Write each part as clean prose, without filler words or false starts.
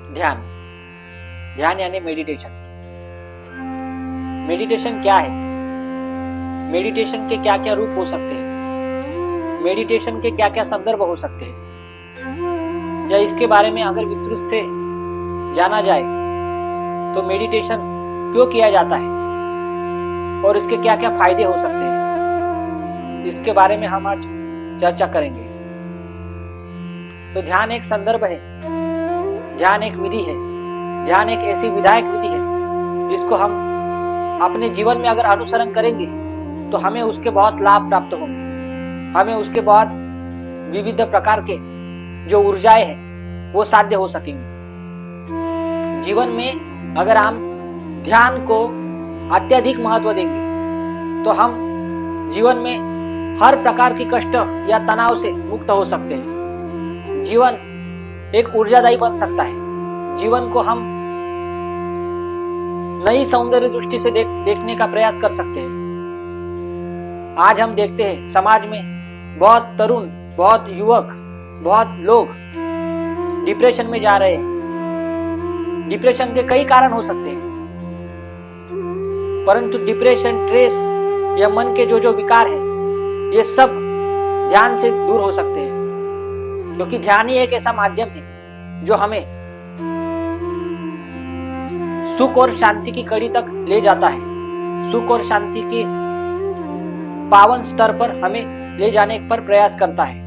ध्यान। ध्यान यानी मेडिटेशन। मेडिटेशन क्या है? मेडिटेशन के क्या क्या रूप हो सकते हैं? मेडिटेशन के क्या क्या संदर्भ हो सकते हैं? या इसके बारे में अगर विस्तृत से जाना जाए तो मेडिटेशन क्यों किया जाता है और इसके क्या क्या फायदे हो सकते हैं, इसके बारे में हम आज चर्चा करेंगे। तो ध्यान एक संदर्भ है, ध्यान एक विधि है, ध्यान एक ऐसी विधायक विधि है जिसको हम अपने जीवन में अगर अनुसरण करेंगे तो हमें उसके बहुत लाभ प्राप्त होंगे, हमें उसके बहुत विविध प्रकार के जो ऊर्जाएं हैं वो साध्य हो सकेंगे। जीवन में अगर हम ध्यान को अत्यधिक महत्व देंगे तो हम जीवन में हर प्रकार की कष्ट या तनाव से मुक्त हो सकते हैं। जीवन एक ऊर्जादायी बन सकता है। जीवन को हम नई सौंदर्य दृष्टि से देखने का प्रयास कर सकते हैं। आज हम देखते हैं समाज में बहुत तरुण, बहुत युवक, बहुत लोग डिप्रेशन में जा रहे हैं। डिप्रेशन के कई कारण हो सकते हैं, परंतु डिप्रेशन, स्ट्रेस या मन के जो विकार है ये सब ध्यान से दूर हो सकते हैं, क्योंकि ध्यान ही एक ऐसा माध्यम है जो हमें सुख और शांति की कड़ी तक ले जाता है। सुख और शांति के पावन स्तर पर हमें ले जाने पर प्रयास करता है।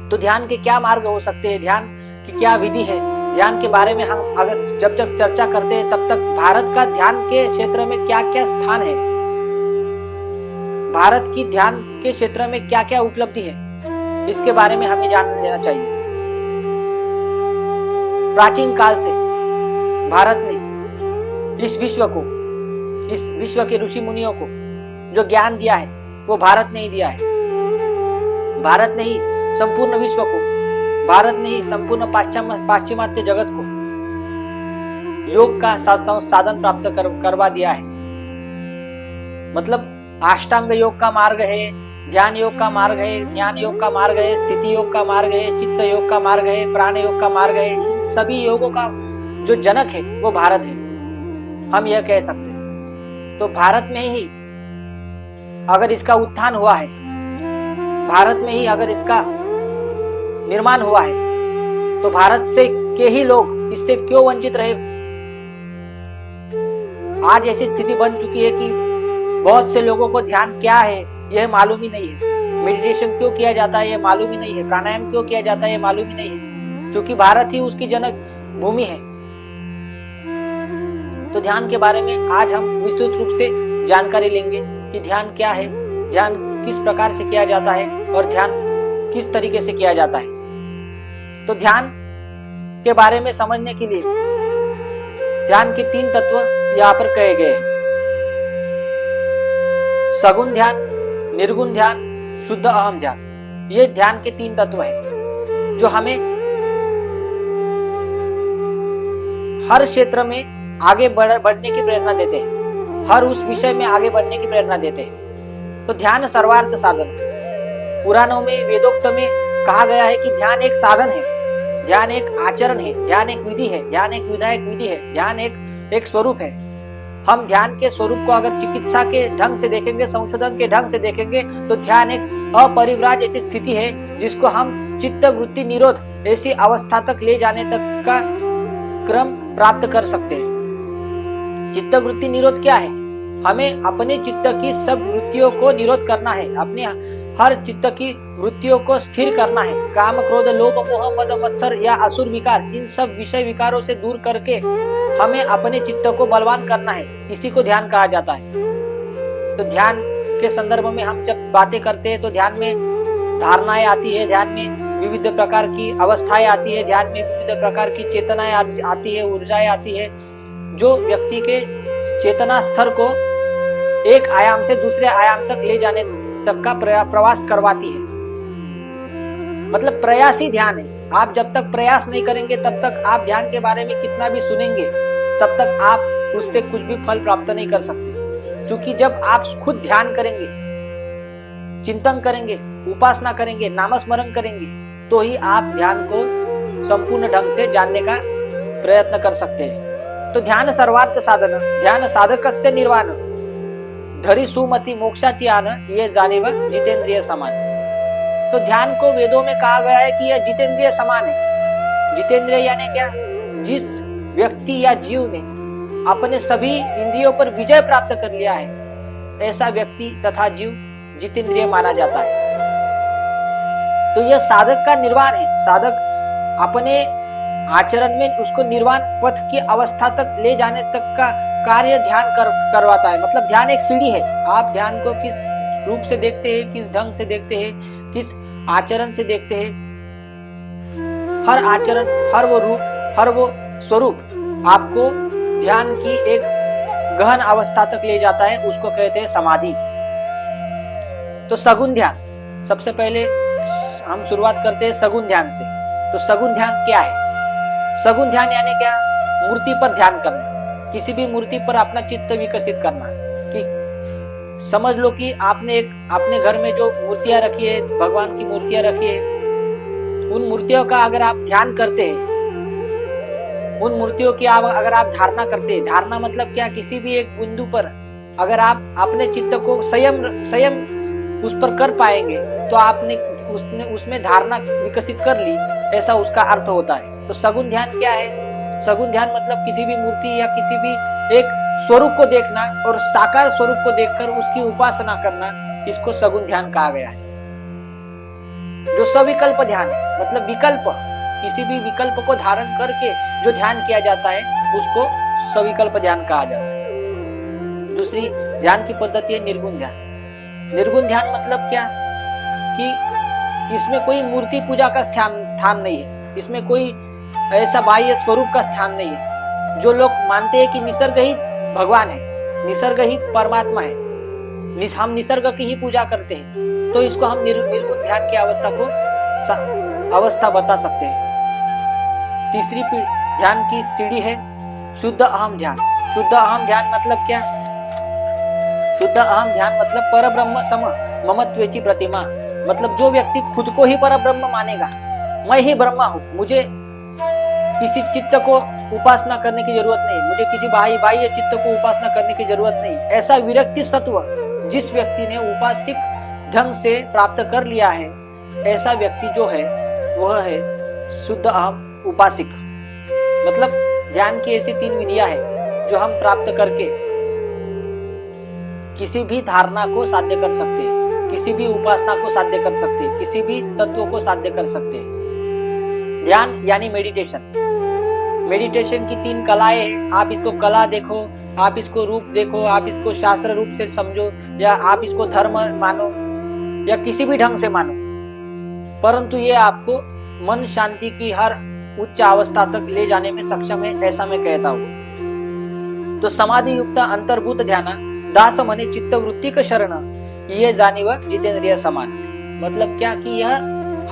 तो ध्यान के क्या मार्ग हो सकते हैं, ध्यान की क्या विधि है, ध्यान के बारे में हम अगर जब चर्चा करते हैं तब तक भारत का ध्यान के क्षेत्र में क्या क्या स्थान है, भारत की ध्यान के क्षेत्र में क्या क्या उपलब्धि है, इसके बारे में हमें जान लेना चाहिए। प्राचीन काल से भारत ने इस विश्व के ऋषि मुनियों को जो ज्ञान दिया है वो भारत ने ही दिया है। भारत ने ही संपूर्ण विश्व को, भारत ने ही संपूर्ण पाश्चिमात्य जगत को योग का साधन प्राप्त करवा दिया है। मतलब अष्टांग योग का मार्ग है, ध्यान योग का मार्ग है, ज्ञान योग का मार्ग है, स्थिति योग का मार्ग है, चित्त योग का मार्ग है, प्राण योग का मार्ग है। इन सभी योगों का जो जनक है वो भारत है, हम यह कह सकते हैं। तो भारत में ही अगर इसका उत्थान हुआ है, भारत में ही अगर इसका निर्माण हुआ है, तो भारत से के ही लोग इससे क्यों वंचित रहे? आज ऐसी स्थिति बन चुकी है कि बहुत से लोगों को ध्यान क्या है यह मालूम ही नहीं है, मेडिटेशन क्यों किया जाता है यह मालूम ही नहीं है, प्राणायाम क्यों किया जाता है यह मालूम ही नहीं है, क्योंकि भारत ही उसकी जनक भूमि है। तो ध्यान के बारे में आज हम विस्तृत रूप से जानकारी लेंगे कि ध्यान क्या है, ध्यान किस प्रकार से किया जाता है और ध्यान किस तरीके से किया जाता है। तो ध्यान के बारे में समझने के लिए ध्यान के 3 तत्व यहाँ पर कहे गए हैं। सगुण ध्यान, निर्गुण ध्यान, शुद्ध अहम ध्यान। ये ध्यान के 3 तत्व हैं जो हमें हर क्षेत्र में आगे बढ़ने की प्रेरणा देते हैं, हर उस विषय में आगे बढ़ने की प्रेरणा देते हैं। तो ध्यान सर्वार्थ साधन। पुराणों में, वेदोक्त में कहा गया है कि ध्यान एक साधन है, ध्यान एक आचरण है, ध्यान एक विधि है, ध्यान एक विधायक विधि है, ध्यान एक स्वरूप है। हम ध्यान के स्वरूप को अगर चिकित्सा के ढंग से देखेंगे, संशोधन के ढंग से देखेंगे, तो ध्यान एक अपरिव्राज ऐसी स्थिति है जिसको हम चित्त वृत्ति निरोध ऐसी अवस्था तक ले जाने तक का क्रम प्राप्त कर सकते हैं। चित्त वृत्ति निरोध क्या है? हमें अपने चित्त की सब वृत्तियों को निरोध करना है, अपने हर चित्त की वृत्तियों को स्थिर करना है। काम, क्रोध, लोभ, मोह, मद, मत्सर या असुर विकार, इन सब विषय विकारों से दूर करके हमें अपने चित्त को बलवान करना है। इसी को ध्यान कहा जाता है। तो ध्यान के संदर्भ में हम जब बातें करते हैं तो ध्यान में धारणाएं आती है, ध्यान में विविध प्रकार की अवस्थाएं आती है, ध्यान में विविध प्रकार की चेतनाएं आती है, ऊर्जाएं आती है, जो व्यक्ति के चेतना स्तर को एक आयाम से दूसरे आयाम तक ले जाने तक का प्रवास करवाती है। मतलब प्रयास ही ध्यान है। आप जब तक प्रयास नहीं करेंगे तब तक आप ध्यान के बारे में कितना भी सुनेंगे तब तक आप उससे कुछ भी फल प्राप्त नहीं कर सकते। क्योंकि जब आप खुद ध्यान करेंगे, चिंतन करेंगे, उपासना करेंगे, नामस्मरण करेंगे, तो ही आप ध्यान को संपूर्ण ढंग से जानने का प्रयत्न कर सकते हैं। तो ध्यान सर्वार्थ साधन, ध्यान साधकस्य निर्वाण, धरी सुमति मोक्षाची आन, ये जानिव जितेंद्रिय समान। तो ध्यान को वेदों में कहा गया है कि यह जितेंद्रिय समान है। जितेंद्रिय यानी क्या? जिस व्यक्ति या जीव ने अपने सभी इंद्रियों पर विजय प्राप्त कर लिया है, ऐसा व्यक्ति तथा जीव जितेंद्रिय माना जाता है। तो यह साधक का निर्वाण है। साधक अपने आचरण में उसको निर्वाण पथ की अवस्था तक ले जाने तक का कार्य ध्यान करवाता है। मतलब ध्यान एक सीढ़ी है। आप ध्यान को किस रूप से देखते हैं, किस ढंग से देखते हैं, किस आचरण से देखते हैं, हर आचरण, हर वो रूप, हर वो स्वरूप आपको ध्यान की एक गहन अवस्था तक ले जाता है। उसको कहते हैं समाधि। तो सगुण ध्यान, सबसे पहले हम शुरुआत करते हैं सगुण ध्यान से। तो सगुण ध्यान क्या है? सगुण ध्यान यानी क्या? मूर्ति पर ध्यान करना, किसी भी मूर्ति पर अपना चित्त विकसित करना। कि समझ लो कि आपने एक अपने घर में जो मूर्तियां रखी है, भगवान की मूर्तियां रखी है, उन मूर्तियों का अगर आप ध्यान करते हैं, उन मूर्तियों की अगर आप धारणा करते हैं, धारणा मतलब क्या? किसी भी एक बिंदु पर अगर आप अपने चित्त को संयम उस पर कर पाएंगे तो आपने उसमें धारणा विकसित कर ली, ऐसा उसका अर्थ होता है। तो सगुण ध्यान क्या है? सगुण ध्यान मतलब किसी भी मूर्ति या किसी भी एक स्वरूप को देखना और साकार स्वरूप को देखकर उसकी उपासना करना, इसको सगुण ध्यान कहा गया है। जो सविकल्प ध्यान है, मतलब विकल्प, किसी भी विकल्प को धारण करके जो ध्यान किया जाता है उसको सविकल्प ध्यान कहा जाता है। दूसरी ध्यान की पद्धति है निर्गुण ध्यान। निर्गुण ध्यान मतलब क्या? कि इसमें कोई मूर्ति पूजा का स्थान नहीं है, इसमें कोई ऐसा बाह्य स्वरूप का स्थान नहीं है। जो लोग मानते हैं कि निसर्ग ही भगवान है, निसर्ग ही परमात्मा है, हम निसर्ग की ही पूजा करते हैं, तो इसको हम निर्गुण ध्यान की अवस्था बता सकते हैं। तीसरी ध्यान की सीढ़ी है शुद्ध अहम ध्यान। शुद्ध अहम ध्यान मतलब क्या? शुद्ध अहम ध्यान मतलब परब्रह्म सम ममत्वेची प्रतिमा। मतलब जो व्यक्ति खुद को ही परब्रह्म मानेगा, मैं ही ब्रह्मा हूँ, मुझे किसी चित्त को उपासना करने की जरूरत नहीं, मुझे किसी बाह्य चित्त को उपासना करने की जरूरत नहीं, ऐसा विरक्ति सत्व जिस व्यक्ति ने उपासिक ढंग से प्राप्त कर लिया है, ऐसा व्यक्ति जो है वह है शुद्ध अहम उपासिक। मतलब ध्यान की ऐसी 3 विधियां हैं जो हम प्राप्त करके किसी भी धारणा को साध्य कर सकते हैं, किसी भी उपासना को साध्य कर सकते हैं, किसी भी तत्व को साध्य कर सकते हैं। ध्यान यानी मेडिटेशन। मेडिटेशन की 3 कलाएं हैं। आप इसको कला देखो, आप इसको रूप देखो, आप इसको शास्त्र रूप से समझो, या आप इसको धर्म मानो, या किसी भी ढंग से मानो, परंतु ये आपको मन शांति की हर उच्च अवस्था तक ले जाने में सक्षम है, ऐसा मैं कहता हूँ। तो समाधि युक्त अंतर्भूत ध्यान दास मने चित्त वृत्ति का शरण, ये जानिव जितेंद्रिय समान। मतलब क्या? कि यह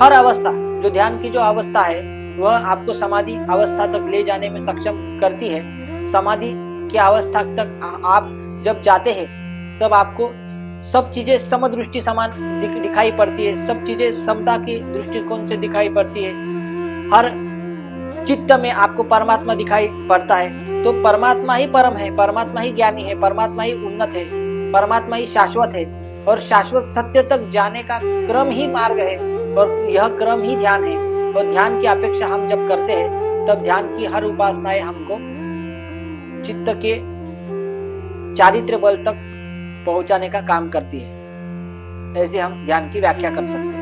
हर अवस्था, जो ध्यान की जो अवस्था है वह आपको समाधि अवस्था तक ले जाने में सक्षम करती है। समाधि की अवस्था तक आप जब जाते हैं तब आपको सब चीजें समदृष्टि समान दिखाई पड़ती है, सब चीजें समता के दृष्टिकोण से दिखाई पड़ती है। हर चित्त में आपको परमात्मा दिखाई पड़ता है। तो परमात्मा ही परम है, परमात्मा ही ज्ञानी है, परमात्मा ही उन्नत है, परमात्मा ही शाश्वत है, और शाश्वत सत्य तक जाने का क्रम ही मार्ग है, और यह क्रम ही ध्यान है। और ध्यान की अपेक्षा हम जब करते हैं तब ध्यान की हर उपासनाएं हमको चित्त के चारित्र्य बल तक पहुंचाने का काम करती है। ऐसे हम ध्यान की व्याख्या कर सकते हैं।